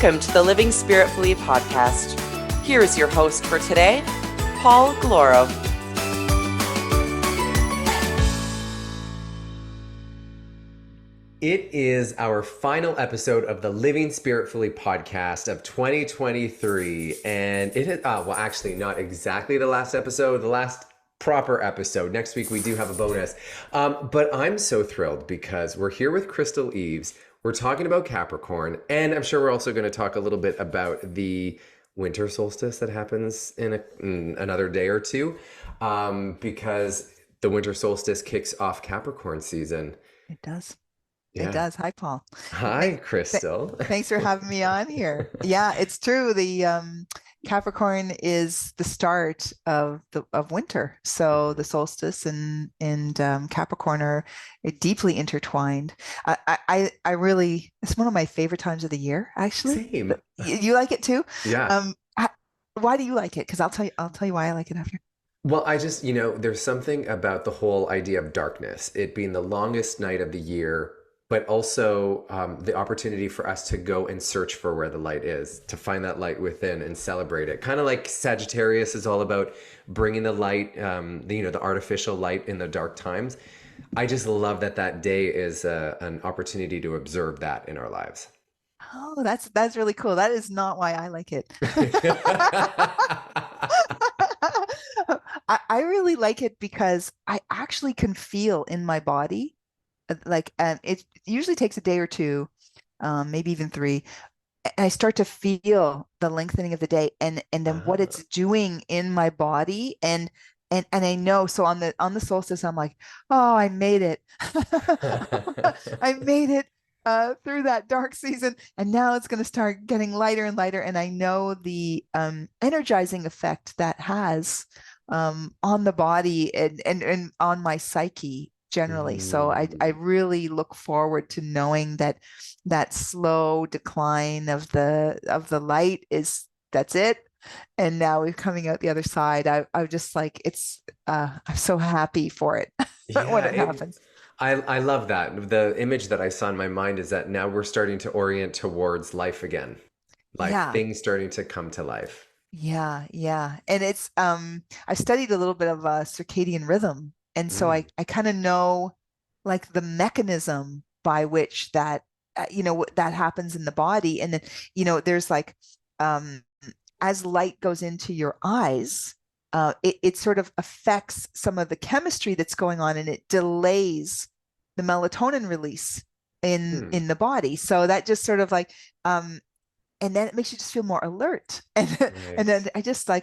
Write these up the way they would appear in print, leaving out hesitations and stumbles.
Welcome to the Living Spiritfully podcast. Here is your host for today, Paul Galloro. It is our final episode of the Living Spiritfully podcast of 2023. And it is, well, actually not exactly the last episode, the last proper episode. Next week, we do have a bonus. But I'm so thrilled because we're here with Crystal Eves. We're talking about Capricorn, and I'm sure we're also going to talk a little bit about the winter solstice that happens in another day or two, because the winter solstice kicks off Capricorn season. It does. Yeah. It does. Hi, Paul. Hi, Crystal. Thanks for having me on here. Yeah, it's true. The Capricorn is the start of winter. So the solstice and Capricorn are deeply intertwined. I really, it's one of my favorite times of the year, actually. Same. You like it too? Yeah. Why do you like it? Because I'll tell you why I like it after. Well, I just, there's something about the whole idea of darkness, it being the longest night of the year, but also the opportunity for us to go and search for where the light is, to find that light within and celebrate it. Kind of like Sagittarius is all about bringing the light, the artificial light in the dark times. I just love that day is an opportunity to observe that in our lives. Oh, that's really cool. That is not why I like it. I really like it because I actually can feel in my body, it usually takes a day or two, maybe even three. And I start to feel the lengthening of the day and then what it's doing in my body. And I know, so on the solstice, I'm like, oh, I made it. I made it through that dark season. And now it's going to start getting lighter and lighter. And I know the energizing effect that has on the body and on my psyche generally. So I really look forward to knowing that slow decline of the light that's it. And now we're coming out the other side. I'm just like, I'm so happy for it when it happens. I love that. The image that I saw in my mind is that now we're starting to orient towards life again, things starting to come to life. Yeah. And it's, I studied a little bit of circadian rhythm. And so I kind of know like the mechanism by which that, that happens in the body. And then, there's like, as light goes into your eyes, it sort of affects some of the chemistry that's going on and it delays the melatonin release in the body. So that just sort of like, and then it makes you just feel more alert. And, nice. And then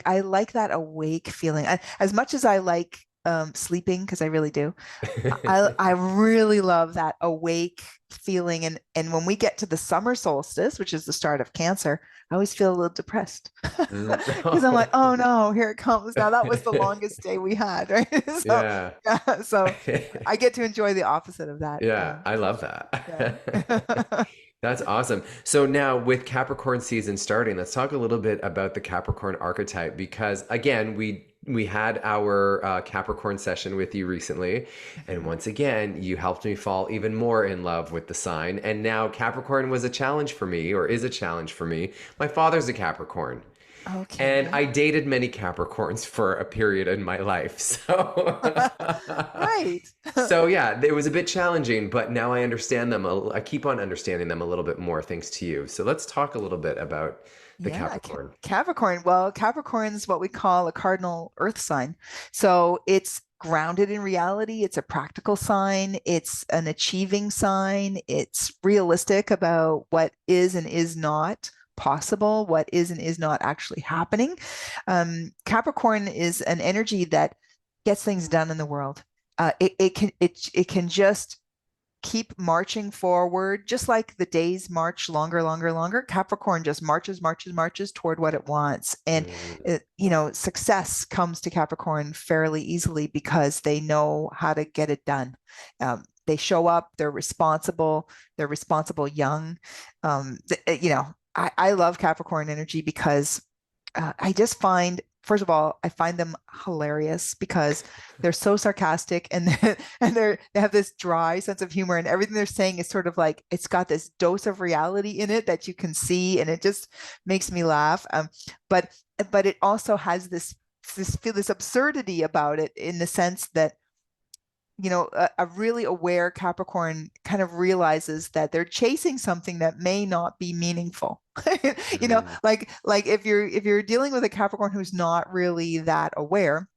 I like that awake feeling. As much as I like sleeping, because I really do, I really love that awake feeling. And when we get to the summer solstice, which is the start of Cancer, I always feel a little depressed because I'm like, oh no, here it comes. Now that was the longest day we had, right? So I get to enjoy the opposite of that. Yeah, I love that. Yeah. That's awesome. So now with Capricorn season starting, let's talk a little bit about the Capricorn archetype, because again, we had our Capricorn session with you recently. And once again, you helped me fall even more in love with the sign. And now Capricorn was a challenge for me, or is a challenge for me. My father's a Capricorn. Okay. And I dated many Capricorns for a period in my life. So, right. So yeah, it was a bit challenging, but now I understand them. I keep on understanding them a little bit more thanks to you. So let's talk a little bit about the Capricorn. Capricorn. Well, Capricorn is what we call a cardinal earth sign. So it's grounded in reality. It's a practical sign. It's an achieving sign. It's realistic about what is and is not possible, what is and is not actually happening. Capricorn is an energy that gets things done in the world. It can just keep marching forward, just like the days march longer. Capricorn just marches toward what it wants. And success comes to Capricorn fairly easily because they know how to get it done. They show up, they're responsible young. I love Capricorn energy because I just find first of all, I find them hilarious because they're so sarcastic, and they have this dry sense of humor, and everything they're saying is sort of like, it's got this dose of reality in it that you can see, and it just makes me laugh. But it also has this absurdity about it, in the sense that, a really aware Capricorn kind of realizes that they're chasing something that may not be meaningful. Like if you're dealing with a Capricorn who's not really that aware,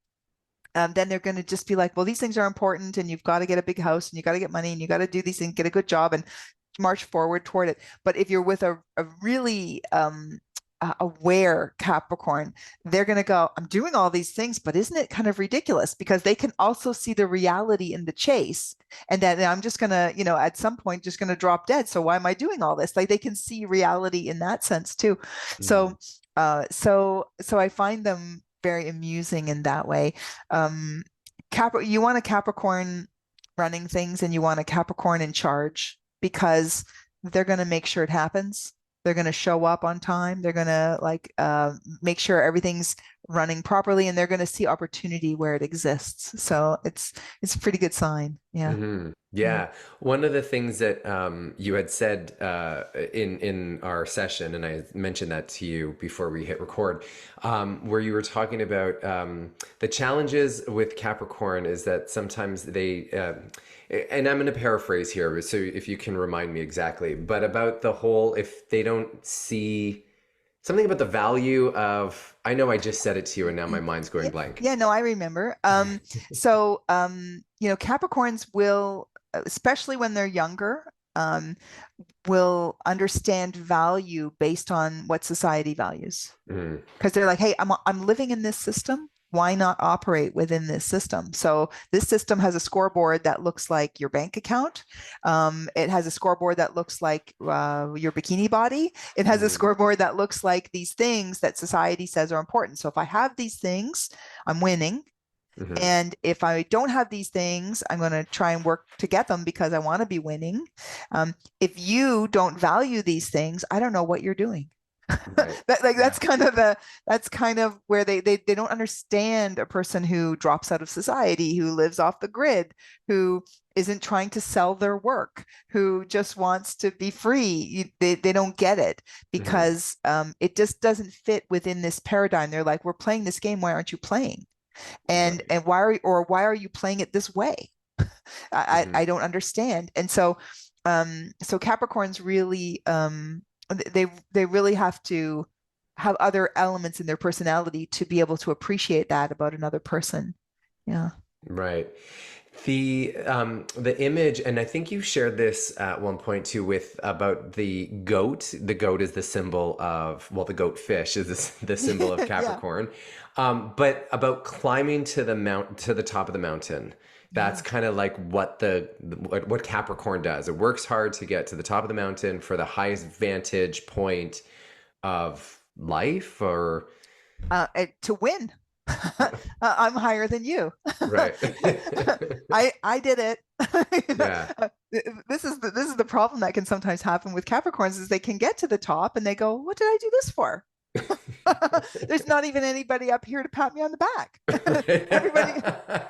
then they're going to just be like, well, these things are important, and you've got to get a big house, and you got to get money, and you got to do these things, get a good job, and march forward toward it. But if you're with a really aware Capricorn, they're going to go, I'm doing all these things, but isn't it kind of ridiculous? Because they can also see the reality in the chase, and that I'm just going to, at some point, just going to drop dead. So why am I doing all this? Like, they can see reality in that sense too. So I find them very amusing in that way. You want a Capricorn running things, and you want a Capricorn in charge, because they're going to make sure it happens. They're going to show up on time. They're going to make sure everything's running properly, and they're going to see opportunity where it exists. So it's a pretty good sign. Yeah. Mm-hmm. Yeah. One of the things that you had said in our session, and I mentioned that to you before we hit record, where you were talking about the challenges with Capricorn is that sometimes they, and I'm going to paraphrase here, so if you can remind me exactly, but about the whole, if they don't see something about the value of, I know I just said it to you and now my mind's going blank. Yeah, no, I remember. Capricorns will, especially when they're younger, will understand value based on what society values. Because they're like, hey, I'm living in this system. Why not operate within this system? So this system has a scoreboard that looks like your bank account. It has a scoreboard that looks like your bikini body. It has a scoreboard that looks like these things that society says are important. So if I have these things, I'm winning. And if I don't have these things, I'm going to try and work to get them because I want to be winning. If you don't value these things, I don't know what you're doing. Right. That's kind of where they don't understand a person who drops out of society, who lives off the grid, who isn't trying to sell their work, who just wants to be free. They don't get it because it just doesn't fit within this paradigm. They're like, we're playing this game. Why aren't you playing? And why are you playing it this way? I don't understand. And so Capricorns really they really have to have other elements in their personality to be able to appreciate that about another person. Yeah. Right. The image, and I think you shared this at one point too, with about the goat. The goat is the symbol of, well, the goat fish is the symbol of Capricorn. But about climbing to the top of the mountain. That's kind of like what Capricorn does. It works hard to get to the top of the mountain for the highest vantage point of life, or to win. I'm higher than you. Right. I did it. Yeah. This is the problem that can sometimes happen with Capricorns, is they can get to the top and they go, what did I do this for? There's not even anybody up here to pat me on the back.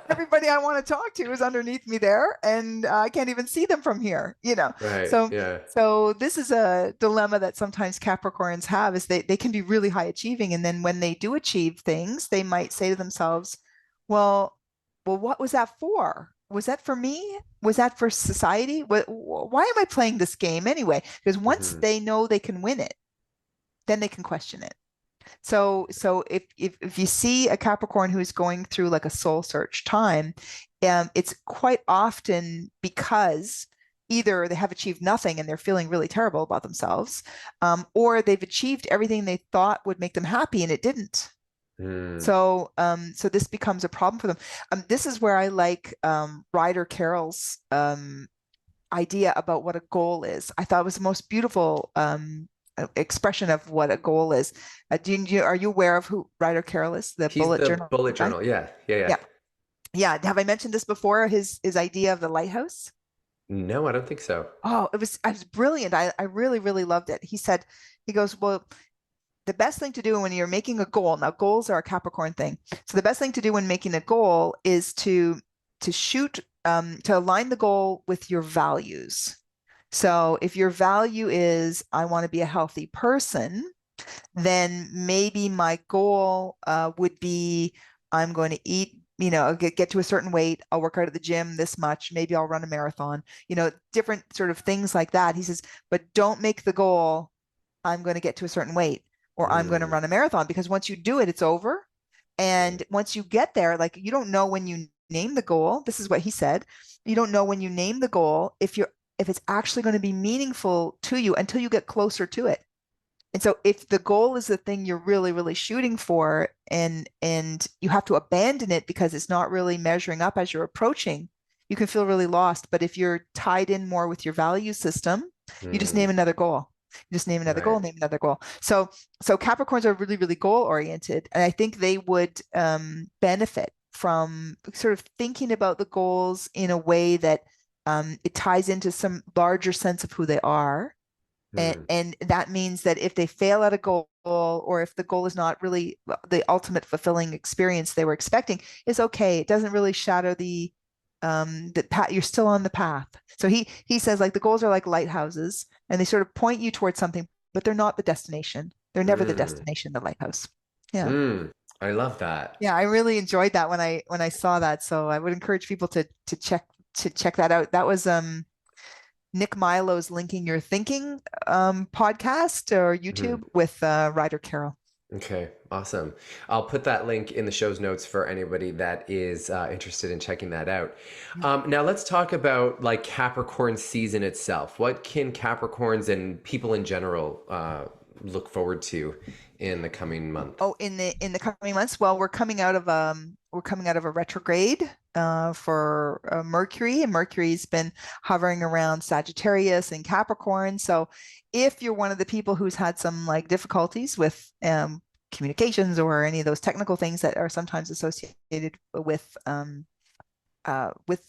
Everybody I want to talk to is underneath me there, and I can't even see them from here, Right. So this is a dilemma that sometimes Capricorns have, is they can be really high achieving, and then when they do achieve things, they might say to themselves, well, what was that for? Was that for me? Was that for society? Why am I playing this game anyway? Because once they know they can win it, then they can question it. So if you see a Capricorn who's going through like a soul search time, it's quite often because either they have achieved nothing and they're feeling really terrible about themselves, or they've achieved everything they thought would make them happy and it didn't. So this becomes a problem for them. This is where I like Ryder Carroll's idea about what a goal is. I thought it was the most beautiful expression of what a goal is. Are you aware of who Ryder Carroll is? He's bullet journal. Bullet journal. Yeah. Have I mentioned this before? His idea of the lighthouse? No, I don't think so. Oh, it was brilliant. I really, really loved it. He goes, well, the best thing to do when you're making a goal, now goals are a Capricorn thing. So the best thing to do when making a goal is to shoot, to align the goal with your values. So if your value is, I want to be a healthy person, then maybe my goal would be, I'm going to eat, get to a certain weight. I'll work out at the gym this much. Maybe I'll run a marathon, different sort of things like that. He says, but don't make the goal, I'm going to get to a certain weight or I'm going to run a marathon, because once you do it, it's over. And once you get there, like, you don't know when you name the goal. This is what he said. You don't know when you name the goal if it's actually going to be meaningful to you until you get closer to it. And so if the goal is the thing you're really, really shooting for, and you have to abandon it because it's not really measuring up as you're approaching, you can feel really lost. But if you're tied in more with your value system, you just name another goal. You just name another goal, name another goal. So Capricorns are really, really goal oriented. And I think they would benefit from sort of thinking about the goals in a way that it ties into some larger sense of who they are. And that means that if they fail at a goal, or if the goal is not really the ultimate fulfilling experience they were expecting, is okay. It doesn't really shadow the path. You're still on the path. So he says, like, the goals are like lighthouses, and they sort of point you towards something, but they're not the destination. They're never the destination, the lighthouse. Yeah. I love that. Yeah, I really enjoyed that when I saw that. So I would encourage people to check that out. That was Nick Milo's Linking Your Thinking podcast or YouTube with Ryder Carroll. Okay, awesome. I'll put that link in the show's notes for anybody that is interested in checking that out. Now let's talk about like Capricorn season itself. What can Capricorns and people in general look forward to in the coming month? Oh, in the coming months? Well, we're coming out of a retrograde for Mercury, and Mercury's been hovering around Sagittarius and Capricorn. So if you're one of the people who's had some like difficulties with communications or any of those technical things that are sometimes associated with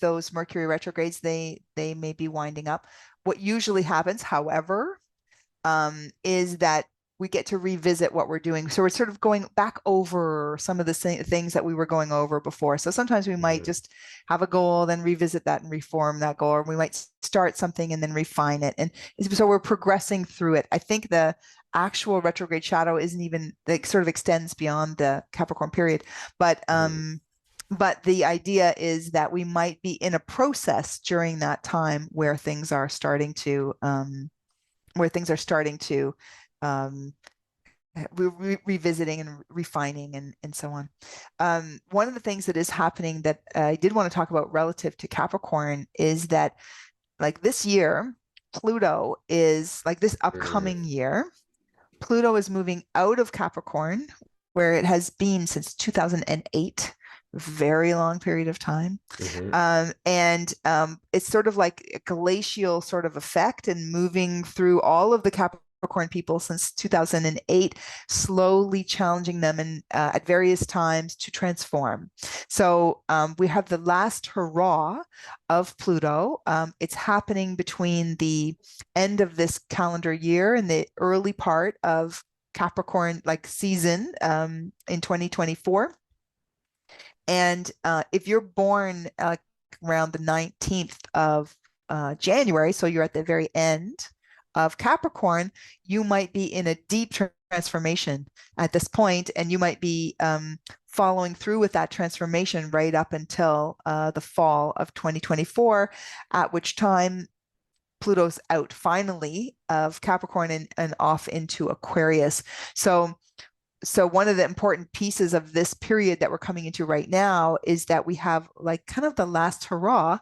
those Mercury retrogrades, they may be winding up. What usually happens, however, is that we get to revisit what we're doing. So we're sort of going back over some of the things that we were going over before. So sometimes we might just have a goal, then revisit that and reform that goal, or we might start something and then refine it. And so we're progressing through it. I think the actual retrograde shadow isn't even, like, sort of extends beyond the Capricorn period. But the idea is that we might be in a process during that time where things are starting to revisiting and refining and so on. One of the things that is happening that I did want to talk about relative to Capricorn is that, like, this year, Pluto is, like, this upcoming year, Pluto is moving out of Capricorn, where it has been since 2008. Very long period of time. And it's sort of like a glacial sort of effect, and moving through all of the Capricorn people since 2008, slowly challenging them and at various times to transform. So we have the last hurrah of Pluto. It's happening between the end of this calendar year and the early part of Capricorn like season in 2024. And if you're born around the 19th of January, so you're at the very end of Capricorn, you might be in a deep transformation at this point, and you might be following through with that transformation right up until the fall of 2024, at which time Pluto's out finally of Capricorn and off into Aquarius. So one of the important pieces of this period that we're coming into right now is that we have, like, kind of the last hurrah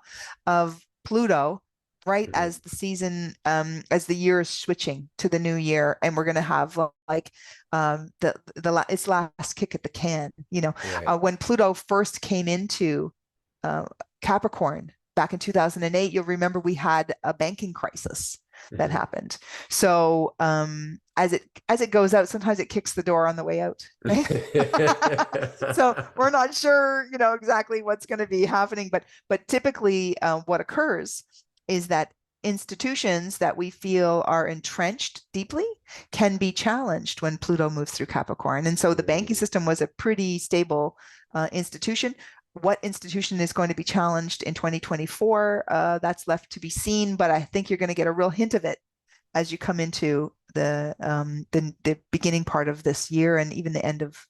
of Pluto right as the season, as the year is switching to the new year, and we're going to have like its last kick at the can. When Pluto first came into Capricorn back in 2008, you'll remember we had a banking crisis that happened. So as it goes out, sometimes it kicks the door on the way out. Right? So we're not sure, exactly what's going to be happening, but typically what occurs is that institutions that we feel are entrenched deeply can be challenged when Pluto moves through Capricorn. And so the banking system was a pretty stable institution. What institution is going to be challenged in 2024? That's left to be seen, but I think you're going to get a real hint of it as you come into the beginning part of this year and even the end of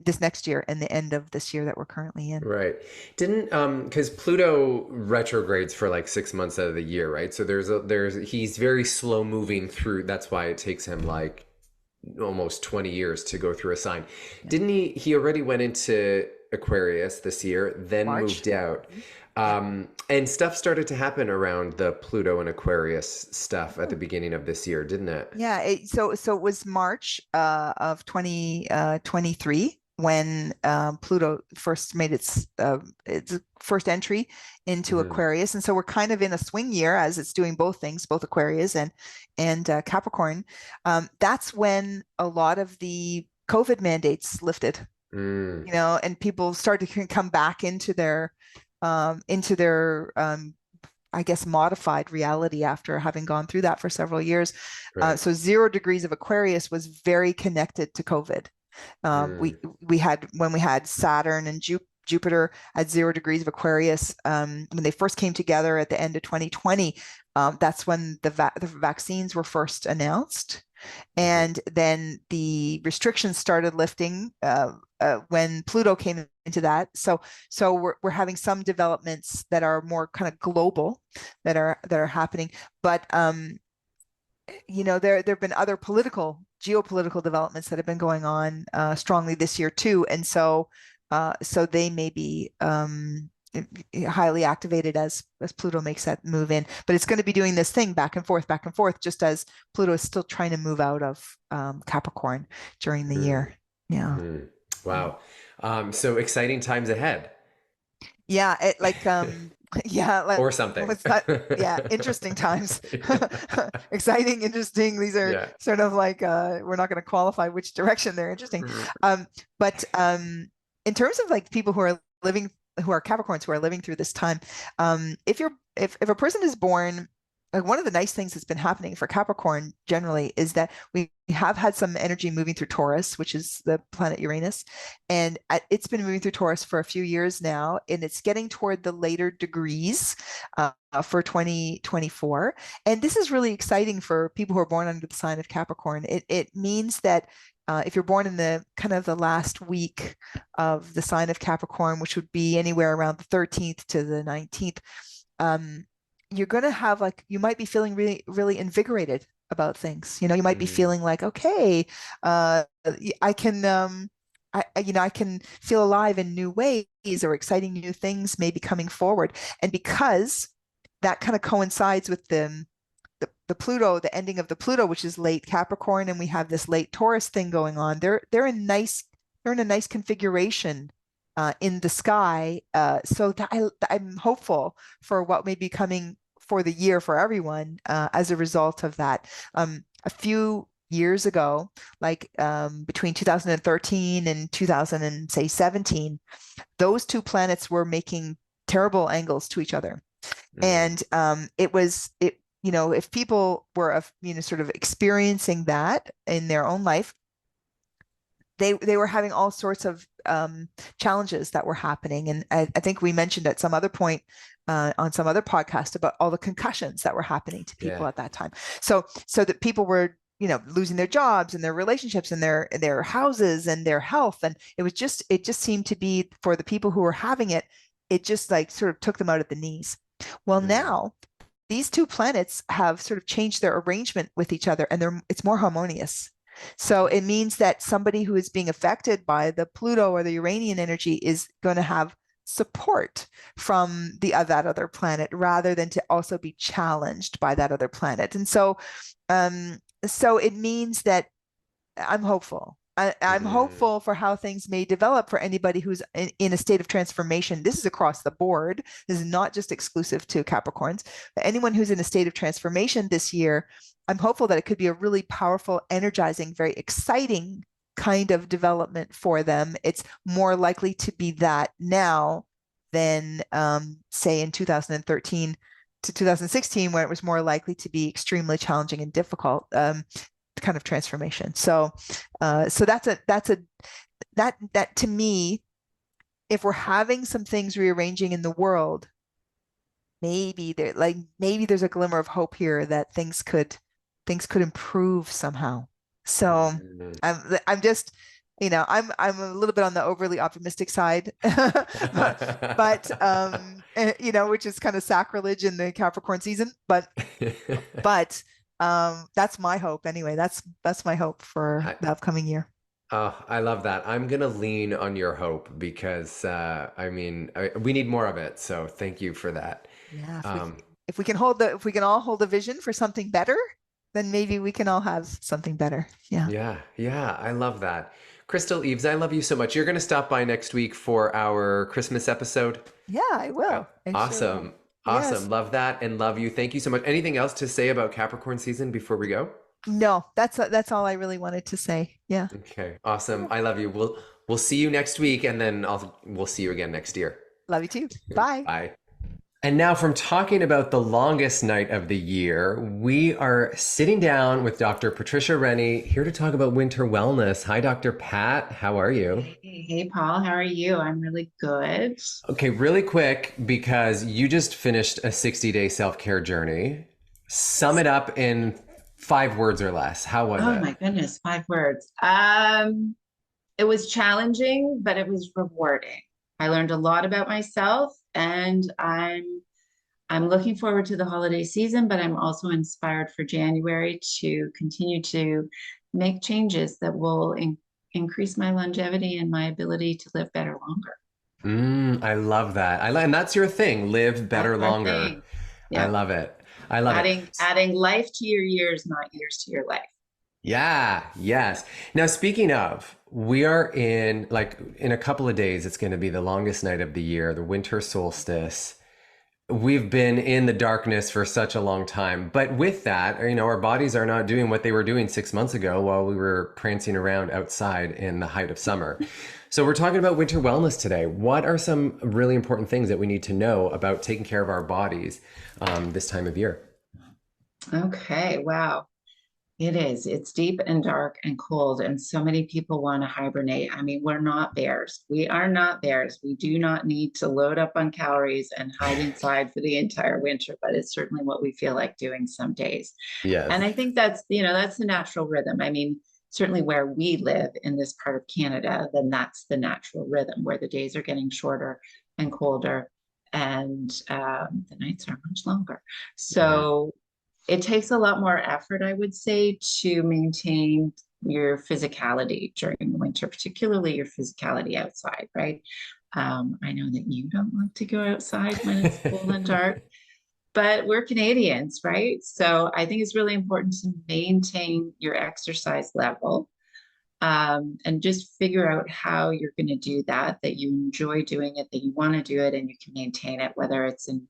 this next year and the end of this year that we're currently in. Right. Didn't because Pluto retrogrades for like 6 months out of the year, right? So he's very slow moving through. That's why it takes him like almost 20 years to go through a sign. Yeah. Didn't he already went into Aquarius this year, then March. Moved out. And stuff started to happen around the Pluto and Aquarius stuff at the beginning of this year, didn't it? Yeah. So it was March of 2023 when Pluto first made its first entry into Aquarius. And so we're kind of in a swing year as it's doing both things, both Aquarius and Capricorn. That's when a lot of the COVID mandates lifted, and people started to come back into their I guess modified reality after having gone through that for several years. Right. So 0 degrees of Aquarius was very connected to COVID. We had Saturn and Jupiter at 0 degrees of Aquarius when they first came together at the end of 2020. That's when the vaccines were first announced. And then the restrictions started lifting when Pluto came into that. So we're having some developments that are more kind of global that are happening. But there have been other geopolitical developments that have been going on strongly this year too, and so they may be highly activated as Pluto makes that move in. But it's going to be doing this thing back and forth, just as Pluto is still trying to move out of Capricorn during the year. Yeah. Wow. So exciting times ahead. Yeah, or something. Interesting times. Exciting, interesting. These are sort of like we're not going to qualify which direction they're interesting. But in terms of like people who are Capricorns who are living through this time, if a person is born, like one of the nice things that's been happening for Capricorn generally is that we have had some energy moving through Taurus, which is the planet Uranus, and it's been moving through Taurus for a few years now, and it's getting toward the later degrees for 2024. And this is really exciting for people who are born under the sign of Capricorn. It means that if you're born in the kind of the last week of the sign of Capricorn, which would be anywhere around the 13th to the 19th, you're going to have you might be feeling really, really invigorated about things. You might be feeling like, okay, I can, I can feel alive in new ways, or exciting new things may be coming forward. And because that kind of coincides with the Pluto, the ending of the Pluto, which is late Capricorn, and we have this late Taurus thing going on. They're in a nice configuration in the sky. So I'm hopeful for what may be coming for the year for everyone as a result of that. A few years ago, like between 2013 and 2017, those two planets were making terrible angles to each other. And if people were, sort of experiencing that in their own life, they were having all sorts of challenges that were happening. And I think we mentioned at some other point on some other podcast about all the concussions that were happening to people at that time. So that people were, losing their jobs and their relationships and their houses and their health. And it just seemed to be, for the people who were having it, it just like sort of took them out at the knees. Well, now these two planets have sort of changed their arrangement with each other, and it's more harmonious. So it means that somebody who is being affected by the Pluto or the Uranian energy is going to have support from that other planet, rather than to also be challenged by that other planet. And so it means that I'm hopeful. I'm hopeful for how things may develop for anybody who's in a state of transformation. This is across the board. This is not just exclusive to Capricorns. But anyone who's in a state of transformation this year, I'm hopeful that it could be a really powerful, energizing, very exciting kind of development for them. It's more likely to be that now than, say, in 2013 to 2016, where it was more likely to be extremely challenging and difficult kind of transformation. So that to me, if we're having some things rearranging in the world, maybe there's a glimmer of hope here that things could improve somehow. So I'm just, I'm a little bit on the overly optimistic side, but which is kind of sacrilege in the Capricorn season. But that's my hope anyway. That's my hope for the upcoming year. Oh, I love that. I'm gonna lean on your hope because we need more of it. So thank you for that. Yeah, if we can all hold a vision for something better, then maybe we can all have something better. Yeah. Yeah, I love that. Crystal Eves, I love you so much. You're gonna stop by next week for our Christmas episode. Yeah, I will. Awesome. Sure. Awesome. Yes. Love that and love you. Thank you so much. Anything else to say about Capricorn season before we go? No, that's all I really wanted to say. Yeah. Okay. Awesome. I love you. We'll see you next week, and then we'll see you again next year. Love you too. Bye. Bye. And now, from talking about the longest night of the year, we are sitting down with Dr. Patricia Rennie here to talk about winter wellness. Hi, Dr. Pat. How are you? Hey, Paul. How are you? I'm really good. Okay, really quick, because you just finished a 60-day self-care journey. Sum it up in 5 words or less. How was it? Oh my goodness, 5 words. It was challenging, but it was rewarding. I learned a lot about myself, and I'm looking forward to the holiday season, but I'm also inspired for January to continue to make changes that will increase my longevity and my ability to live better longer. I love that. And that's your thing, live better longer. Yeah. I love it. Adding life to your years, not years to your life. Yeah. Yes. Now, speaking of, we are in a couple of days, it's going to be the longest night of the year, the winter solstice. We've been in the darkness for such a long time, but with that, our bodies are not doing what they were doing 6 months ago while we were prancing around outside in the height of summer. So we're talking about winter wellness today. What are some really important things that we need to know about taking care of our bodies this time of year? Okay. Wow. It is. It's deep and dark and cold, and so many people want to hibernate. I mean, we're not bears. We are not bears. We do not need to load up on calories and hide inside for the entire winter, but it's certainly what we feel like doing some days. Yes. And I think that's the natural rhythm. I mean, certainly where we live in this part of Canada, then that's the natural rhythm where the days are getting shorter and colder, and the nights are much longer. So it takes a lot more effort, I would say, to maintain your physicality during the winter, particularly your physicality outside, right? I know that you don't like to go outside when it's cold and dark, but we're Canadians, right? So I think it's really important to maintain your exercise level, and just figure out how you're going to do that you enjoy doing it, that you want to do it, and you can maintain it, whether it's an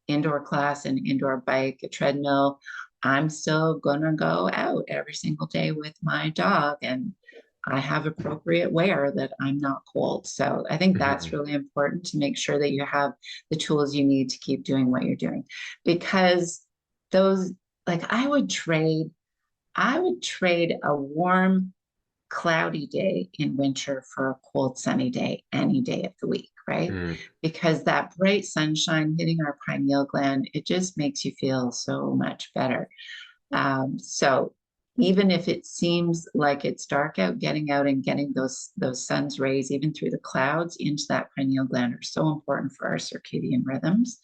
indoor class, an indoor bike, a treadmill. I'm still gonna go out every single day with my dog, and I have appropriate wear that I'm not cold. So I think that's really important, to make sure that you have the tools you need to keep doing what you're doing, because I would trade a warm, cloudy day in winter for a cold, sunny day any day of the week, right? Because that bright sunshine hitting our pineal gland, it just makes you feel so much better. So even if it seems like it's dark getting out and getting those sun's rays, even through the clouds, into that pineal gland are so important for our circadian rhythms.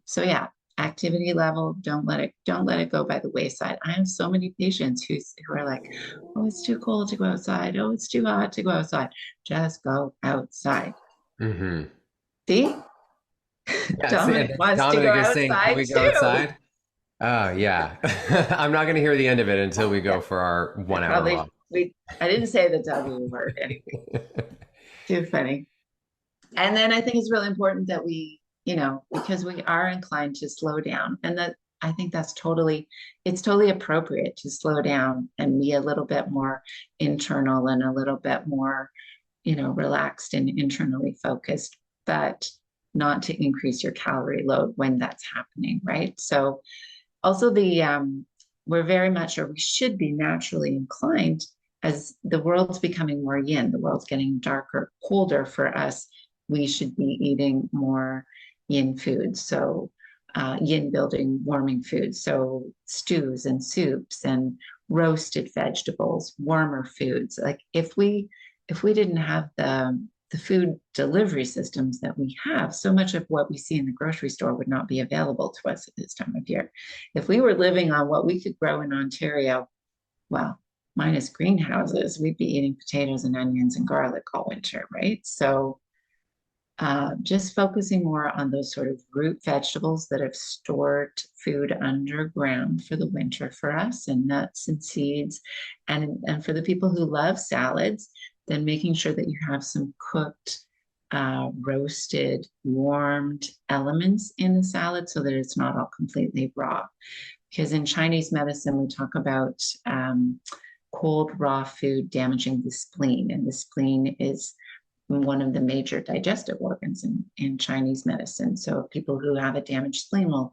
So yeah, activity level, don't let it go by the wayside. I have so many patients who are like, oh, it's too cold to go outside. Oh, it's too hot to go outside. Just go outside. See? Yeah, Dominic wants to go outside saying, can we go outside? Oh, yeah. I'm not going to hear the end of it until we go for our 1 hour walk. I didn't say the W word anyway. Too funny. And then I think it's really important that we, because we are inclined to slow down, and that I think it's totally appropriate to slow down and be a little bit more internal and a little bit more, relaxed and internally focused. But not to increase your calorie load when that's happening, right? So also we're very much, or we should be naturally inclined, as the world's becoming more yin, the world's getting darker, colder for us, we should be eating more yin foods. So yin building, warming foods. So stews and soups and roasted vegetables, warmer foods. Like if we didn't have the food delivery systems that we have, so much of what we see in the grocery store would not be available to us at this time of year. If we were living on what we could grow in Ontario, well, minus greenhouses, we'd be eating potatoes and onions and garlic all winter, right? So just focusing more on those sort of root vegetables that have stored food underground for the winter for us, and nuts and seeds. And for the people who love salads, then making sure that you have some cooked, roasted, warmed elements in the salad so that it's not all completely raw. Because in Chinese medicine, we talk about cold, raw food damaging the spleen, and the spleen is one of the major digestive organs in Chinese medicine. So people who have a damaged spleen will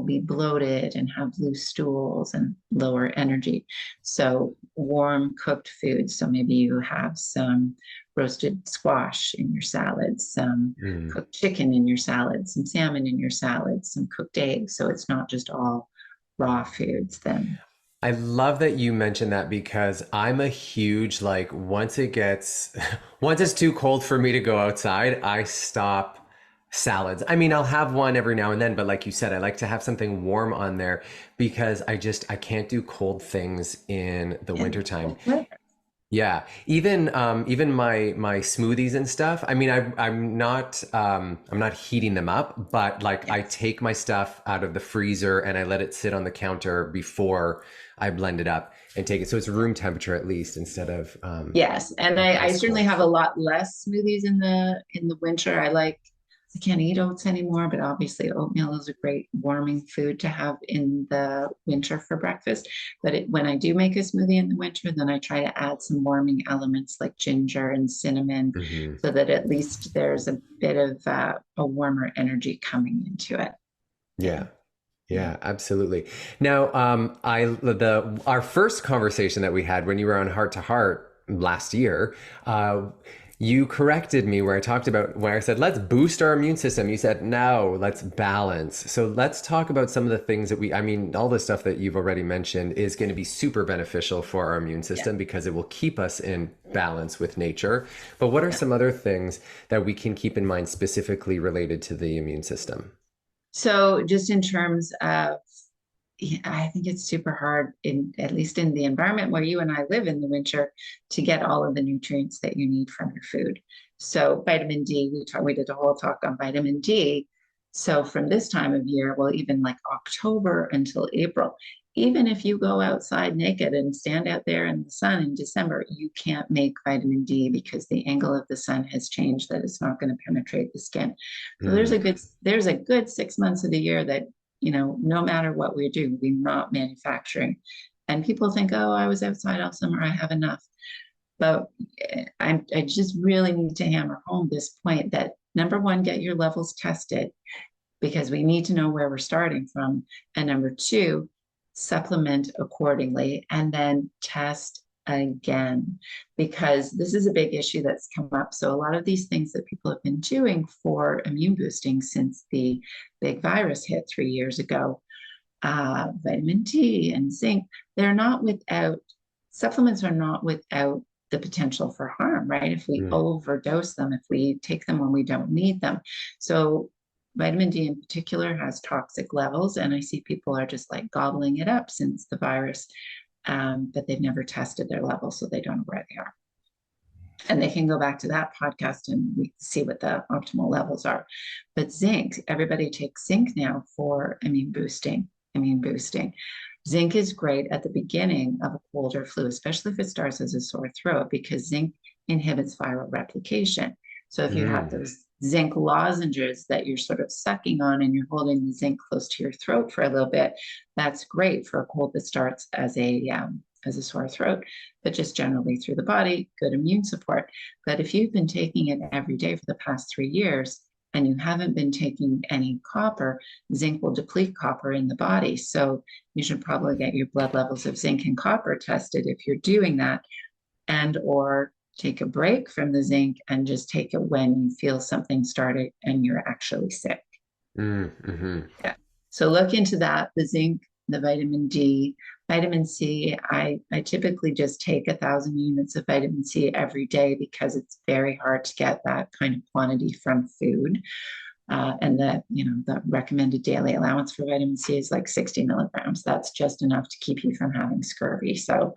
be bloated and have loose stools and lower energy. So warm cooked foods. So maybe you have some roasted squash in your salad, some cooked chicken in your salad, some salmon in your salad, some cooked eggs. So it's not just all raw foods then. I love that you mentioned that, because I'm a huge, like, once it's too cold for me to go outside, I stop salads. I mean, I'll have one every now and then, but like you said, I like to have something warm on there, because I can't do cold things in the wintertime. Yeah. Even my smoothies and stuff. I mean, I'm not heating them up, but like I take my stuff out of the freezer and I let it sit on the counter before I blend it up and take it. So it's room temperature at least, instead of yes. And I certainly have a lot less smoothies in the winter. I can't eat oats anymore, but obviously oatmeal is a great warming food to have in the winter for breakfast. But when I do make a smoothie in the winter, then I try to add some warming elements like ginger and cinnamon, so that at least there's a bit of a warmer energy coming into it. Yeah. Yeah, absolutely. Now, our first conversation that we had when you were on Heart to Heart last year, you corrected me where I said, let's boost our immune system. You said, no, let's balance. So let's talk about some of the things that all the stuff that you've already mentioned is going to be super beneficial for our immune system, because it will keep us in balance with nature. But what are some other things that we can keep in mind specifically related to the immune system? So just in terms of, I think it's super hard, at least in the environment where you and I live in the winter, to get all of the nutrients that you need from your food. So vitamin D, we did a whole talk on vitamin D. So from this time of year, well, even like October until April, even if you go outside naked and stand out there in the sun in December, you can't make vitamin D, because the angle of the sun has changed, that it's not going to penetrate the skin. So there's a good 6 months of the year that, no matter what we do, we're not manufacturing. And people think, oh, I was outside all summer, I have enough. But I just really need to hammer home this point that, number one, get your levels tested, because we need to know where we're starting from. And number two, supplement accordingly, and then test again, because this is a big issue that's come up. So a lot of these things that people have been doing for immune boosting since the big virus hit 3 years ago, vitamin D and zinc, supplements are not without the potential for harm, right? If we overdose them, if we take them when we don't need them. So vitamin D in particular has toxic levels, and I see people are just like gobbling it up since the virus, but they've never tested their levels, so they don't know where they are. And they can go back to that podcast and we see what the optimal levels are. But zinc, everybody takes zinc now for immune boosting. Zinc is great at the beginning of a cold or flu, especially if it starts as a sore throat, because zinc inhibits viral replication. So if you have those zinc lozenges that you're sort of sucking on and you're holding the zinc close to your throat for a little bit, that's great for a cold that starts as a sore throat, but just generally through the body, good immune support. But if you've been taking it every day for the past 3 years, and you haven't been taking any copper, zinc will deplete copper in the body. So you should probably get your blood levels of zinc and copper tested if you're doing that, and or take a break from the zinc and just take it when you feel something started and you're actually sick. Mm-hmm. Yeah. So look into that, the zinc, the vitamin D, vitamin C. I typically just take 1,000 units of vitamin C every day because it's very hard to get that kind of quantity from food. And the recommended daily allowance for vitamin C is like 60 milligrams. That's just enough to keep you from having scurvy. So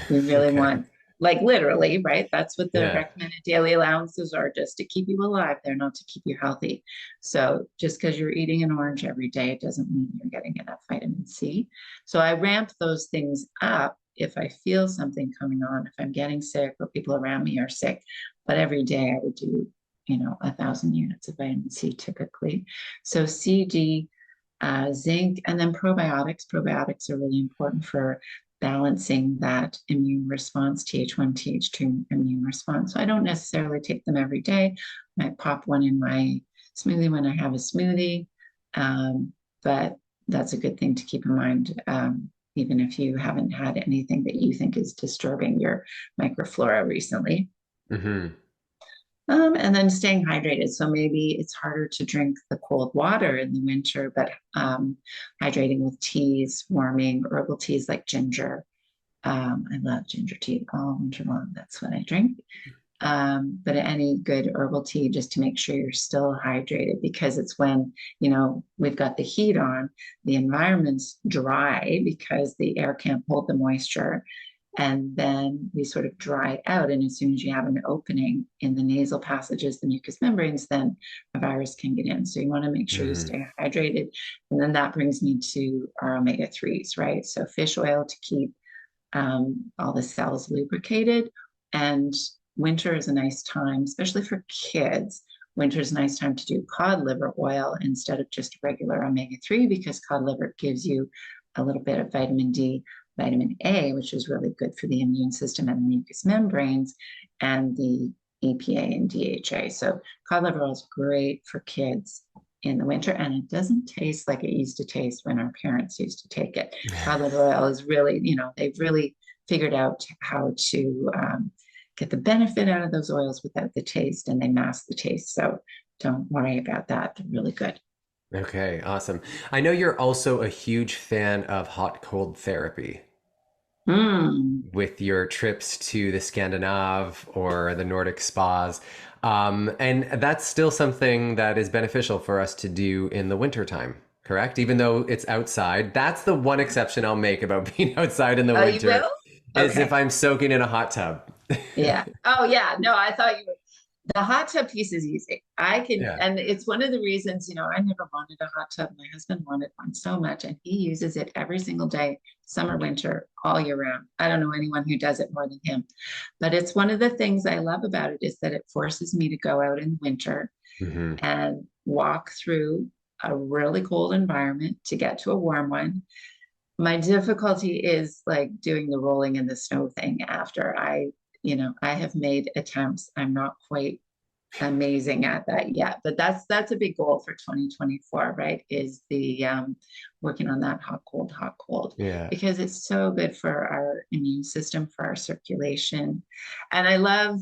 we really want, like literally, right? That's what the recommended daily allowances are, just to keep you alive. They're not to keep you healthy. So just because you're eating an orange every day, it doesn't mean you're getting enough vitamin C. So I ramp those things up if I feel something coming on, if I'm getting sick or people around me are sick. But every day I would do 1,000 units of vitamin C typically. So C, D, zinc, and then probiotics. Probiotics are really important for balancing that immune response, Th1, Th2 immune response. So I don't necessarily take them every day. I might pop one in my smoothie when I have a smoothie, but that's a good thing to keep in mind, even if you haven't had anything that you think is disturbing your microflora recently. Mm-hmm. And then staying hydrated. So maybe it's harder to drink the cold water in the winter, but hydrating with teas, warming herbal teas like ginger. I love ginger tea all winter long. That's what I drink. But any good herbal tea, just to make sure you're still hydrated, because it's when, we've got the heat on, the environment's dry because the air can't hold the moisture. And then we sort of dry out. And as soon as you have an opening in the nasal passages, the mucous membranes, then a virus can get in. So you want to make sure you stay hydrated. And then that brings me to our omega-3s, right? So fish oil to keep all the cells lubricated. And winter is a nice time, especially for kids. Winter is a nice time to do cod liver oil instead of just regular omega-3, because cod liver gives you a little bit of vitamin D, vitamin A, which is really good for the immune system and the mucous membranes, and the EPA and DHA. So cod liver oil is great for kids in the winter, and it doesn't taste like it used to taste when our parents used to take it. Cod liver oil is really, they've really figured out how to get the benefit out of those oils without the taste, and they mask the taste. So don't worry about that. They're really good. Okay, awesome. I know you're also a huge fan of hot-cold therapy. With your trips to the Scandinave or the Nordic spas. And that's still something that is beneficial for us to do in the wintertime, correct? Even though it's outside. That's the one exception I'll make about being outside in the winter. You will? Is if I'm soaking in a hot tub. Yeah. Oh, yeah. No, I thought you were. The hot tub piece is easy. I can, and it's one of the reasons, I never wanted a hot tub. My husband wanted one so much, and he uses it every single day, summer, winter, all year round. I don't know anyone who does it more than him. But it's one of the things I love about it is that it forces me to go out in winter and walk through a really cold environment to get to a warm one. My difficulty is like doing the rolling in the snow thing after. I have made attempts. I'm not quite amazing at that yet, but that's a big goal for 2024, right? Is the working on that hot, cold, because it's so good for our immune system, for our circulation. And I love,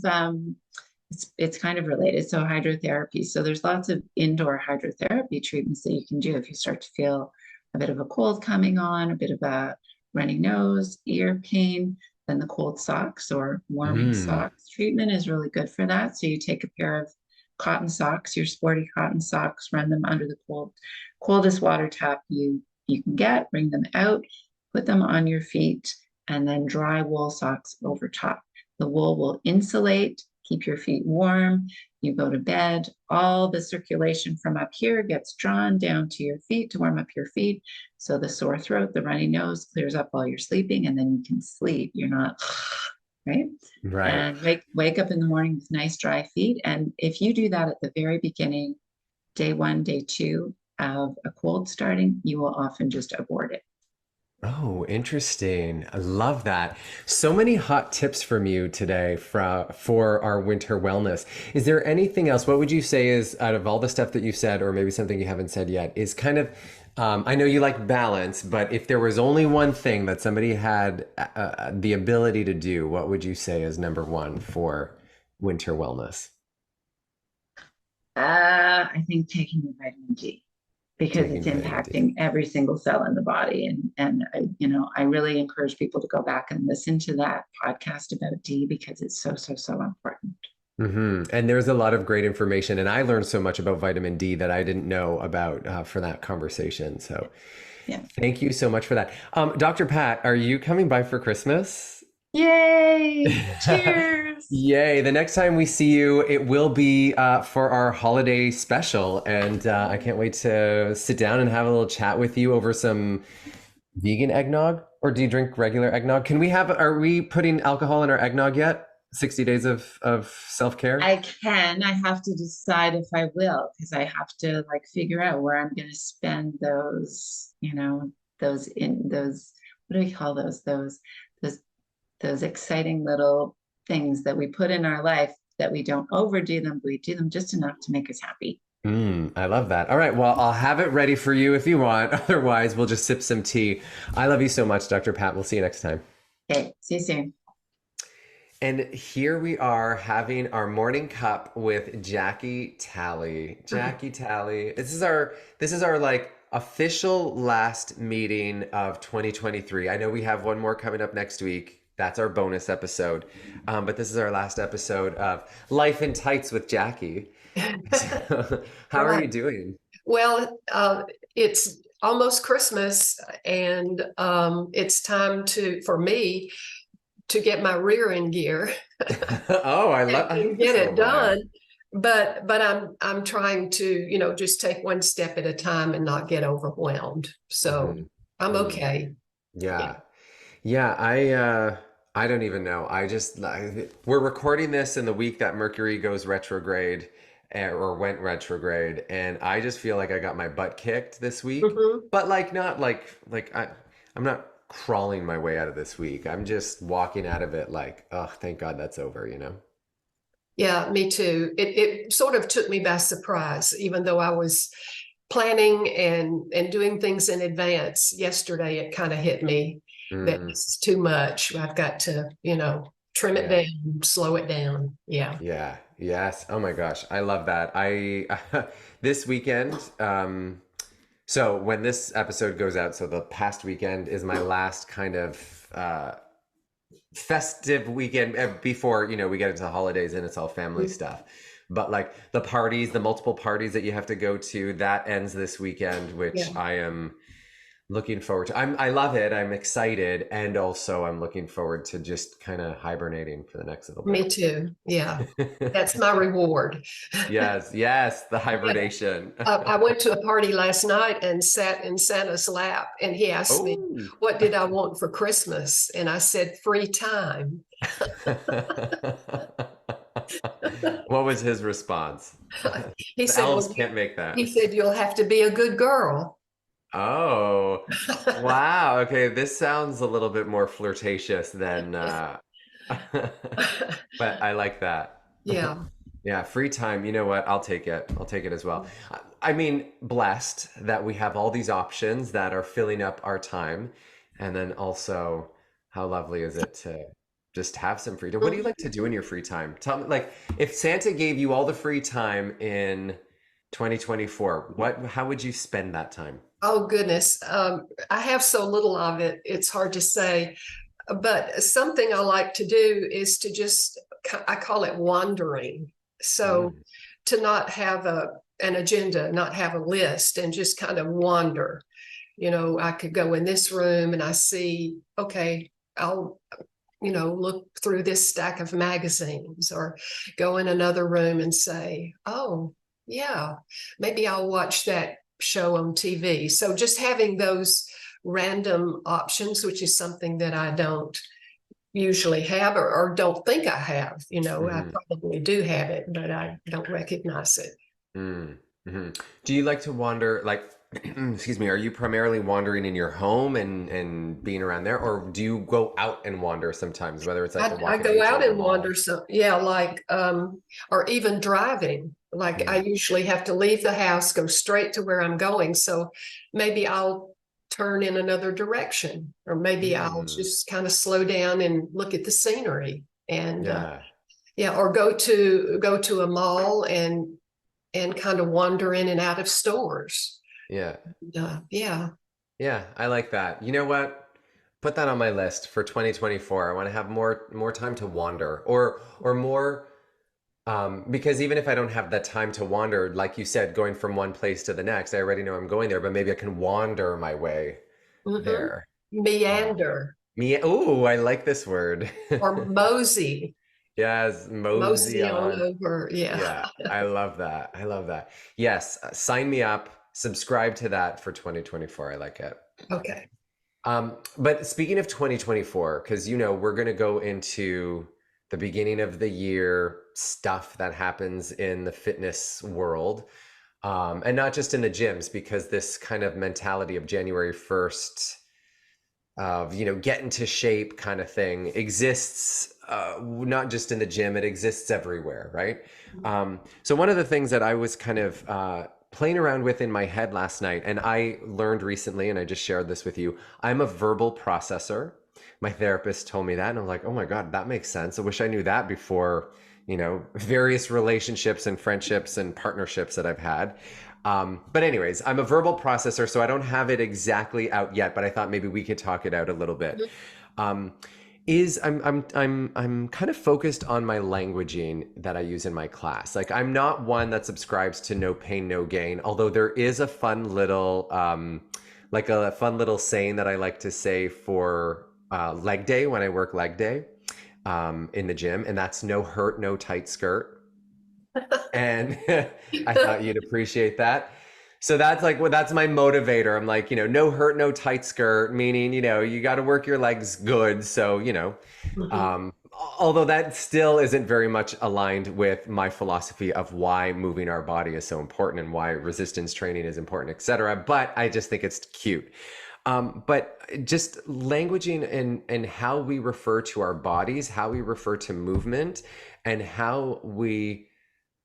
it's kind of related. So hydrotherapy. So there's lots of indoor hydrotherapy treatments that you can do if you start to feel a bit of a cold coming on, a bit of a runny nose, ear pain. Then the cold socks or warming socks treatment is really good for that. So you take a pair of cotton socks, your sporty cotton socks, run them under the coldest water tap you can get, bring them out, put them on your feet, and then dry wool socks over top. The wool will insulate, keep your feet warm. You go to bed, all the circulation from up here gets drawn down to your feet to warm up your feet. So the sore throat, the runny nose clears up while you're sleeping, and then you can sleep. You're not, right? Right. And wake up in the morning with nice dry feet. And if you do that at the very beginning, day 1, day 2 of a cold starting, you will often just abort it. Oh, interesting. I love that. So many hot tips from you today for our winter wellness. Is there anything else? What would you say is, out of all the stuff that you've said, or maybe something you haven't said yet, is kind of, I know you like balance, but if there was only one thing that somebody had the ability to do, what would you say is number one for winter wellness? I think taking the vitamin D, because Taking it's vitamin D. impacting every single cell in the body. And I really encourage people to go back and listen to that podcast about D, because it's so, so, so important. And there's a lot of great information, and I learned so much about vitamin D that I didn't know about for that conversation. So Yeah. thank you so much for that. Dr. Pat, are you coming by for Christmas? Yay! Cheers! Yay. The next time we see you, it will be for our holiday special. And I can't wait to sit down and have a little chat with you over some vegan eggnog. Or do you drink regular eggnog? Are we putting alcohol in our eggnog yet? 60 days of self-care? I have to decide if I will, because I have to like figure out where I'm going to spend those, what do we call those exciting little things that we put in our life, that we don't overdo them, but we do them just enough to make us happy. I love that. All right. Well, I'll have it ready for you if you want. Otherwise, we'll just sip some tea. I love you so much, Dr. Pat. We'll see you next time. Okay. See you soon. And here we are having our morning cup with Jackie Talley. Jackie Talley. This is our like official last meeting of 2023. I know we have one more coming up next week. That's our bonus episode. But this is our last episode of Life in Tights with Jackie. So, how are you doing? Well, it's almost Christmas, and it's time for me to get my rear in gear. Oh, I love and get it done. But I'm trying to, just take one step at a time and not get overwhelmed. So I'm okay. Yeah. I don't even know. We're recording this in the week that Mercury goes retrograde, or went retrograde, and I just feel like I got my butt kicked this week. But I'm not crawling my way out of this week. I'm just walking out of it like, oh, thank God that's over, Yeah, me too. It sort of took me by surprise, even though I was planning and doing things in advance. Yesterday, it kind of hit me that it's too much. I've got to, trim it down, slow it down. Yeah. Yeah. Yes. Oh my gosh. I love that. This weekend, so when this episode goes out, so the past weekend is my last kind of festive weekend before, we get into the holidays and it's all family stuff. But like the multiple parties that you have to go to, that ends this weekend, which I am looking forward to. I love it. I'm excited. And also I'm looking forward to just kind of hibernating for the next little bit. Me too. Yeah. That's my reward. Yes. The hibernation. I went to a party last night and sat in Santa's lap, and he asked me, what did I want for Christmas? And I said, free time. What was his response? He said, elves can't make that. He said, you'll have to be a good girl. Oh, wow. Okay. This sounds a little bit more flirtatious than, but I like that. Yeah. Yeah. Free time. You know what? I'll take it. I'll take it as well. I mean, blessed that we have all these options that are filling up our time. And then also, how lovely is it to just have some free time? What do you like to do in your free time? Tell me, like, if Santa gave you all the free time in 2024, how would you spend that time? Oh, goodness. I have so little of it. It's hard to say. But something I like to do is to just, I call it wandering. So to not have an agenda, not have a list, and just kind of wander. I could go in this room and I see, okay, I'll, look through this stack of magazines, or go in another room and say, oh, yeah, maybe I'll watch that show on TV. So just having those random options, which is something that I don't usually have, or don't think I have. I probably do have it, but I don't recognize it. Do you like to wander? Like, excuse me, are you primarily wandering in your home and being around there, or do you go out and wander sometimes, whether it's like a I walk in go nature out or the and wander mall? some, yeah, like or even driving. Like I Yeah. usually have to leave the house, go straight to where I'm going. So maybe I'll turn in another direction, or maybe I'll Mm, just kind of slow down and look at the scenery. And yeah. yeah, or go to a mall and kind of wander in and out of stores. Yeah. Yeah. Yeah, I like that. You know what? Put that on my list for 2024. I want to have more time to wander, or more, because even if I don't have that time to wander, like you said, going from one place to the next, I already know I'm going there, but maybe I can wander my way Hmm. there. Uh, Meander oh, I like this word. or mosey, Yes, mosey mosey on on. over. Yeah. Yeah, I love that. I love that. Yes, sign me up. Subscribe to that for 2024. I like it. Okay. But speaking of 2024, because we're going to go into the beginning of the year stuff that happens in the fitness world, and not just in the gyms, because this kind of mentality of January 1st of get into shape kind of thing exists, not just in the gym, it exists everywhere, right? So one of the things that I was kind of playing around with in my head last night, and I learned recently, and I just shared this with you, I'm a verbal processor. My therapist told me that, and I'm like, oh my God, that makes sense. I wish I knew that before various relationships and friendships and partnerships that I've had. But anyways, I'm a verbal processor, so I don't have it exactly out yet, but I thought maybe we could talk it out a little bit. Um, is I'm kind of focused on my languaging that I use in my class. Like I'm not one that subscribes to no pain, no gain, although there is a fun little like a fun little saying that I like to say for leg day when I work leg day in the gym, and that's no hurt, no tight skirt. And I thought you'd appreciate that. So that's like, well, that's my motivator. I'm like, no hurt, no tight skirt, meaning, you got to work your legs good. So, Mhm. um, although that still isn't very much aligned with my philosophy of why moving our body is so important and why resistance training is important, etc. But I just think it's cute. But just languaging and how we refer to our bodies, how we refer to movement, and how we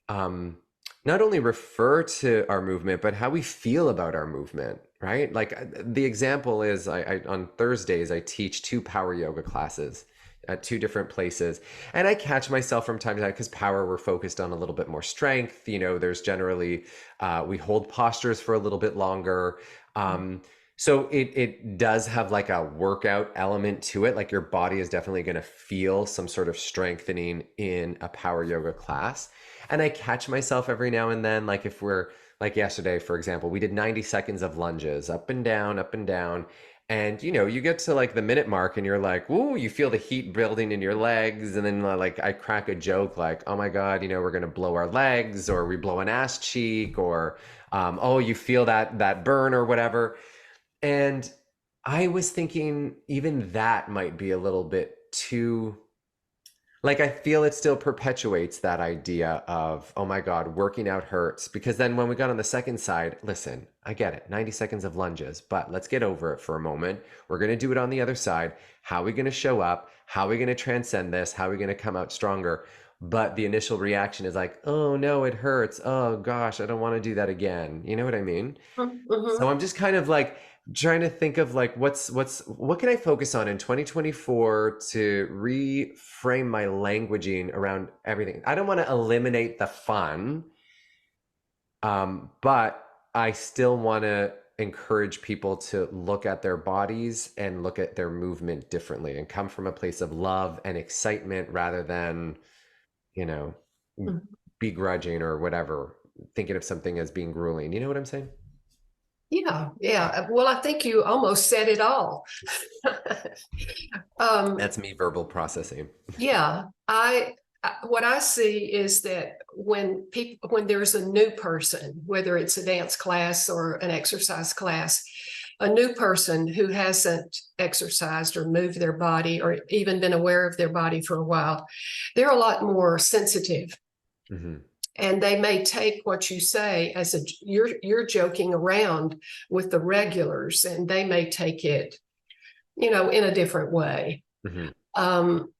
um, not only refer to our movement, but how we feel about our movement, right? Like the example is I on Thursdays, I teach 2 power yoga classes at 2 different places. And I catch myself from time to time because power, we're focused on a little bit more strength. There's generally, we hold postures for a little bit longer. So it does have like a workout element to it. Like your body is definitely going to feel some sort of strengthening in a power yoga class. And I catch myself every now and then, like if we're like yesterday, for example, we did 90 seconds of lunges up and down, up and down. And you get to like the minute mark and you're like, ooh, you feel the heat building in your legs. And then like I crack a joke like, oh my God, we're gonna blow our legs, or we blow an ass cheek, or oh, you feel that burn or whatever. And I was thinking even that might be a little bit too, like I feel it still perpetuates that idea of, oh my God, working out hurts. Because then when we got on the second side, listen, I get it, 90 seconds of lunges, but let's get over it for a moment. We're going to do it on the other side. How are we going to show up? How are we going to transcend this? How are we going to come out stronger? But the initial reaction is like, oh no, it hurts. Oh gosh, I don't want to do that again. You know what I mean? So Mhm. I'm just kind of like trying to think of like what can I focus on in 2024 to reframe my languaging around everything. I don't want to eliminate the fun, but I still want to encourage people to look at their bodies and look at their movement differently and come from a place of love and excitement rather than, you know, Mhm. begrudging or whatever, thinking of something as being grueling. You know what I'm saying? Yeah, yeah. Well, I think you almost said it all. um, That's me verbal processing. yeah, what I see is that when there's a new person, whether it's a dance class or an exercise class, a new person who hasn't exercised or moved their body or even been aware of their body for a while, they're a lot more sensitive Hmm. And they may take what you say as you're joking around with the regulars, and they may take it, in a different way. I'm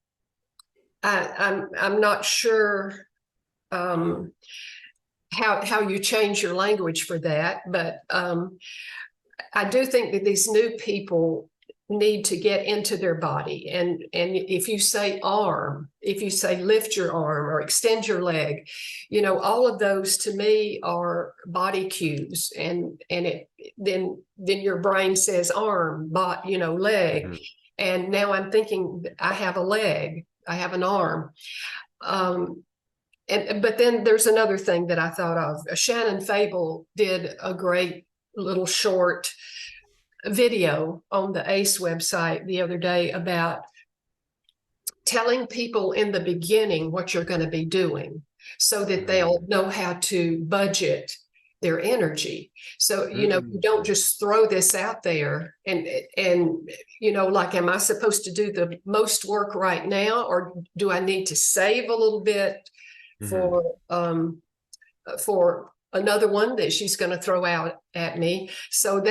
not sure how you change your language for that, but I do think that these new people need to get into their body. And if you say arm, if you say lift your arm or extend your leg, all of those to me are body cues. And then your brain says arm, leg. And now I'm thinking I have a leg, I have an arm. But then there's another thing that I thought of. Shannon Fable did a great little short video on the ACE website the other day about telling people in the beginning what you're going to be doing so that they'll know how to budget their energy. So, you don't just throw this out there and like, am I supposed to do the most work right now, or do I need to save a little bit for another one that she's going to throw out at me? So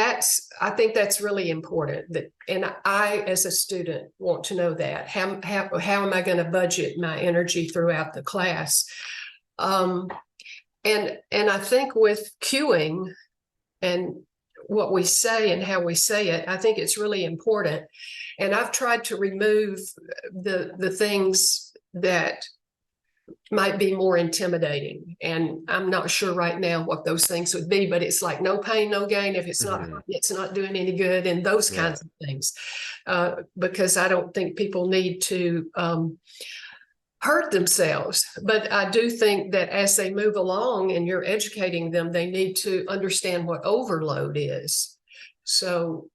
I think that's really important. And I, as a student, want to know that. How am I going to budget my energy throughout the class? And I think with cueing and what we say and how we say it, I think it's really important. And I've tried to remove the things that might be more intimidating. And I'm not sure right now what those things would be, but it's like no pain, no gain. If it's not doing any good, and those kinds of things. Because I don't think people need to hurt themselves. But I do think that as they move along and you're educating them, they need to understand what overload is. So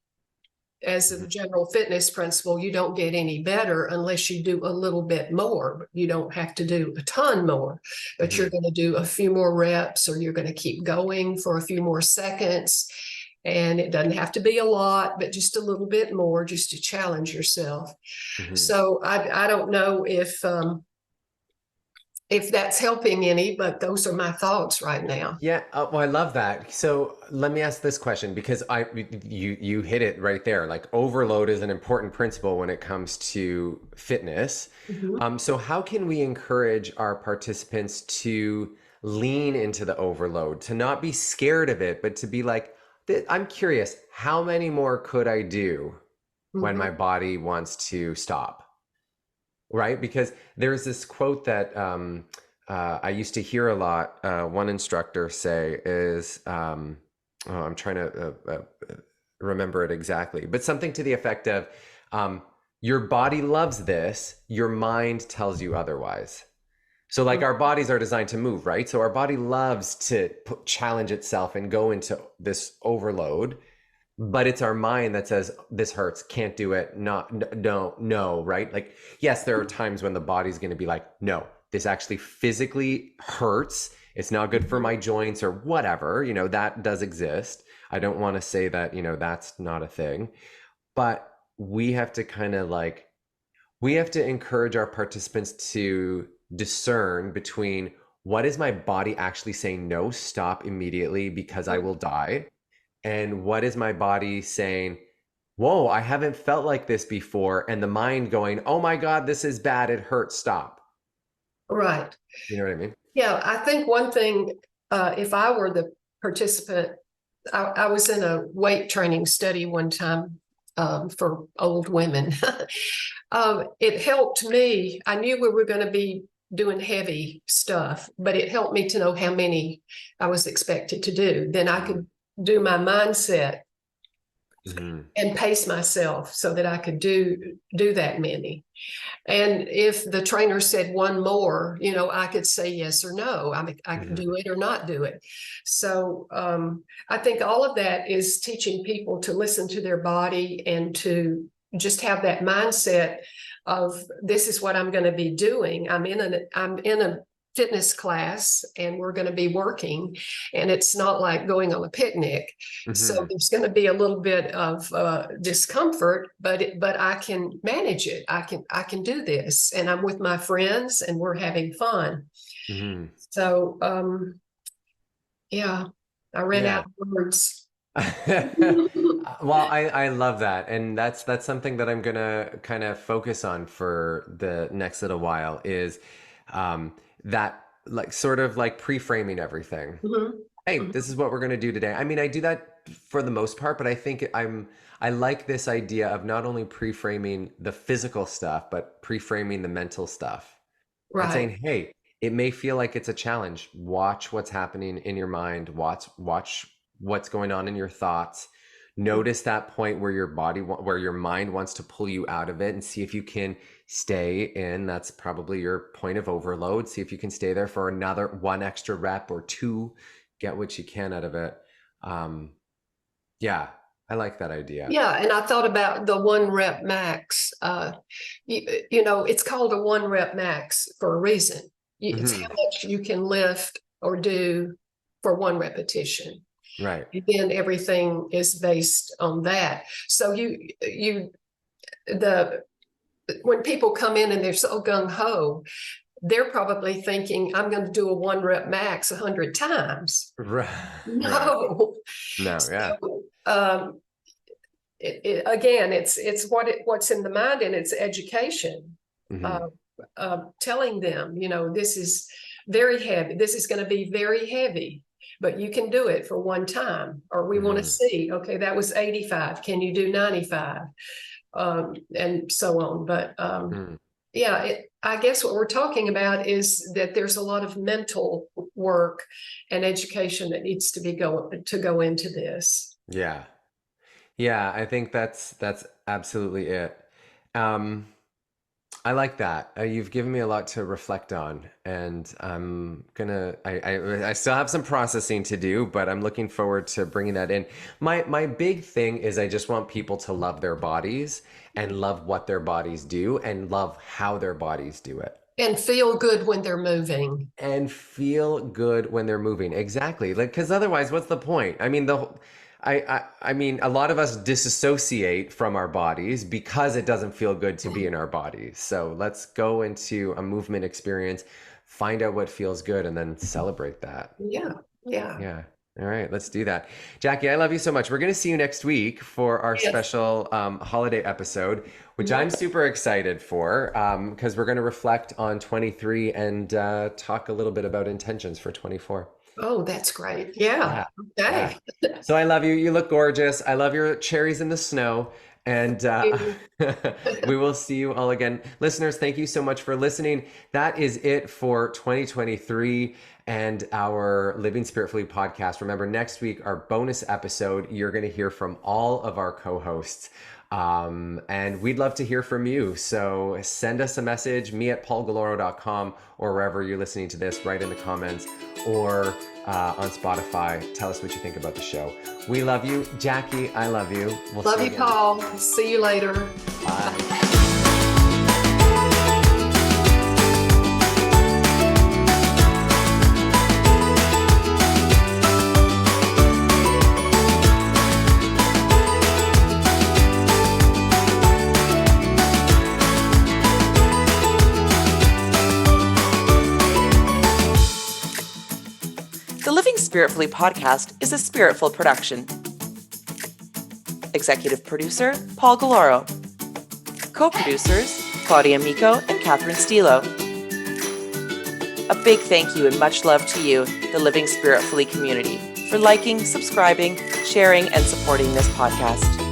as a general fitness principle, you don't get any better unless you do a little bit more. You don't have to do a ton more, but you're going to do a few more reps, or you're going to keep going for a few more seconds. And it doesn't have to be a lot, but just a little bit more, just to challenge yourself. So I don't know if that's helping any, but those are my thoughts right now. Yeah, well, I love that. So let me ask this question, because you hit it right there. Like, overload is an important principle when it comes to fitness. So how can we encourage our participants to lean into the overload, to not be scared of it, but to be like, I'm curious, how many more could I do when my body wants to stop? Right? Because there's this quote that I used to hear a lot. One instructor say is, I'm trying to remember it exactly, but something to the effect of, your body loves this, your mind tells you otherwise. So like, our bodies are designed to move, right? So our body loves to challenge itself and go into this overload. But it's our mind that says, this hurts, can't do it, no, right? Like, yes, there are times when the body's going to be like, no, this actually physically hurts. It's not good for my joints or whatever, that does exist. I don't want to say that, that's not a thing, but we have to we have to encourage our participants to discern between, what is my body actually saying, no, stop immediately because I will die? And what is my body saying, whoa, I haven't felt like this before? And the mind going, oh my God, this is bad, it hurts, stop. Right. You know what I mean? Yeah, I think one thing, if I were the participant, I was in a weight training study one time for old women. It helped me. I knew we were going to be doing heavy stuff, but it helped me to know how many I was expected to do. Then I could do my mindset and pace myself so that I could do that many. And if the trainer said one more, I could say yes or no. I could do it or not do it. So I think all of that is teaching people to listen to their body and to just have that mindset of, this is what I'm going to be doing. I'm in fitness class, and we're going to be working, and it's not like going on a picnic. So there's going to be a little bit of discomfort, but I can manage it. I can do this, and I'm with my friends, and we're having fun. So yeah, I ran out of words. Well, I love that, and that's something that I'm gonna kind of focus on for the next little while is that like sort of like pre-framing everything. Hey, this is what we're gonna do today. I mean, I do that for the most part, but I think I like this idea of not only pre-framing the physical stuff, but pre-framing the mental stuff. And saying, hey, it may feel like it's a challenge. Watch what's happening in your mind. Watch what's going on in your thoughts. Notice that point where where your mind wants to pull you out of it, and see if you can stay in. That's probably your point of overload. See if you can stay there for another 1 extra rep or 2. Get what you can out of it. Yeah, I like that idea. Yeah, and I thought about the 1 rep max. You know, it's called a 1 rep max for a reason. It's how much you can lift or do for 1 repetition. Right. And then everything is based on that. So when people come in and they're so gung-ho, they're probably thinking, I'm going to do a 1 rep max 100 times. Right. No. No, yeah. So, again, it's what's in the mind, and it's education. Telling them, you know, this is very heavy. This is going to be very heavy, but you can do it for 1 time. Or we want to see, okay, that was 85. Can you do 95? And so on. But yeah, I guess what we're talking about is that there's a lot of mental work and education that needs to go into this. Yeah. Yeah, I think that's absolutely it. I like that. You've given me a lot to reflect on, and I still have some processing to do, but I'm looking forward to bringing that in. My big thing is I just want people to love their bodies and love what their bodies do and love how their bodies do it. And feel good when they're moving. And feel good when they're moving. Exactly. Like, because otherwise, what's the point? I mean, I mean, a lot of us disassociate from our bodies because it doesn't feel good to be in our bodies. So let's go into a movement experience, find out what feels good, and then celebrate that. Yeah. All right, let's do that. Jackie, I love you so much. We're going to see you next week for our special holiday episode, which I'm super excited for because we're going to reflect on 23 and talk a little bit about intentions for 24. Oh, that's great. Yeah. Okay. Yeah. So I love you. You look gorgeous. I love your cherries in the snow. And we will see you all again. Listeners, thank you so much for listening. That is it for 2023 and our Living Spiritfully podcast. Remember, next week, our bonus episode, you're going to hear from all of our co-hosts. And we'd love to hear from you. So send us a message, me at paulgalloro.com, or wherever you're listening to this, write in the comments, or on Spotify. Tell us what you think about the show. We love you. Jackie, I love you. We'll love you, Paul. See you later. Bye. The Living Spiritfully podcast is a Spiritful production. Executive producer, Paul Galloro. Co-producers, Claudia, Micco, and Catherine Stilo. A big thank you and much love to you, the Living Spiritfully community, for liking, subscribing, sharing, and supporting this podcast.